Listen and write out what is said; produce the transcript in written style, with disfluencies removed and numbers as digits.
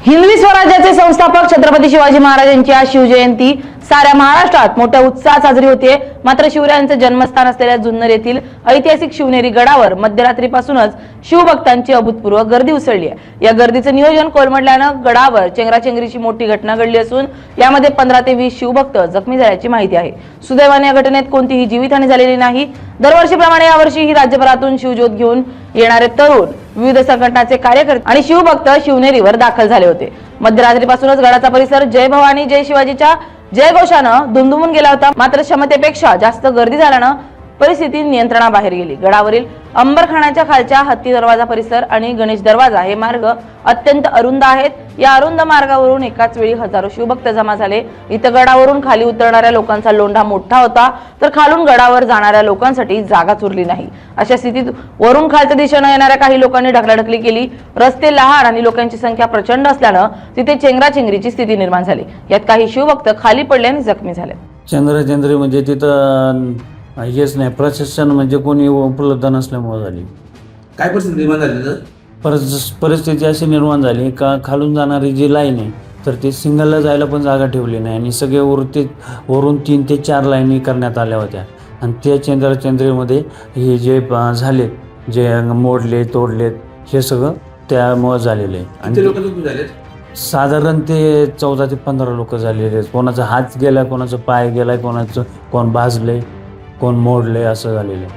हिंदवी स्वराज्याचे संस्थापक छत्रपती शिवाजी महाराजांची आज शिवजयंती साऱ्या महाराष्ट्रात मोठ्या उत्साहात साजरी होते। मात्र शिवरायांचे जन्मस्थान असलेल्या जुन्नर येथील ऐतिहासिक शिवनेरी गडावर मध्यरात्रीपासूनच शिवभक्तांची अभूतपूर्व गर्दी उसळली आहे। या गर्दीचे नियोजन कोलमडल्यानं गडावर चेंगराचेंगरीची मोठी घटना घडली असून यामध्ये 15 ते 20 शिवभक्त जखमी झाल्याची माहिती आहे। सुदैवाने या घटनेत कोणतीही जीवितहानी झालेली नाही। दरवर्षीप्रमाणे यावर्षीही राज्यभरातून शिवज्योत घेऊन येणारे तरुण, विविध संघटनांचे कार्यकर्ते आणि शिवभक्त शिवनेरीवर दाखल झाले होते। मध्यरात्रीपासूनच गडाचा परिसर जय भवानी जय शिवाजीच्या जयघोषानं दुमदुमून गेला होता। मात्र क्षमतेपेक्षा जास्त गर्दी झाल्यानं परिस्थिती नियंत्रणाबाहेर गेली। गडावरील अंबरखानाच्या खालच्या हत्ती दरवाजा परिसर आणि गणेश दरवाजा हे मार्ग अत्यंत अरुंद आहेत। या अरुंद मार्गावरून एकाच वेळी हजारो शिवभक्त जमा झाले। इथं गडावरून खाली उतरणाऱ्या लोकांचा लोंढा मोठा होता, तर खालून गडावर जाणाऱ्या लोकांसाठी जागाच उरली नाही। अशा स्थितीत वरून खालच्या दिशेने येणाऱ्या काही लोकांनी ढकलाढकली केली। रस्ते लहान आणि लोकांची संख्या प्रचंड असल्यानं तिथे चेंगराचेंगरीची स्थिती निर्माण झाली। यात काही शिवभक्त खाली पडले आणि जखमी झाले। चेंगराचेंगरी म्हणजे तिथं हेच नाही, प्रशासन म्हणजे कोणी उपलब्ध नसल्यामुळे झाली। काय परिस्थिती निर्माण झाली? परिस्थिती अशी निर्माण झाली का खालून जाणारी जी लाईन आहे तर ते सिंगलला जायला पण जागा ठेवली नाही आणि सगळे वरून 3 ते 4 लाईनी करण्यात आल्या होत्या आणि त्या चेंगराचेंगरीमध्ये हे जे झाले, जे मोडले तोडलेत, हे सगळं त्यामुळे झालेलं आहे। आणि लोक झाले साधारण ते 14 ते 15 लोक झालेले आहेत। कोणाचा हात गेला, कोणाचा पाय गेलाय, कोण भाजलंय, कोण मोडलंय, असं झालेलं आहे।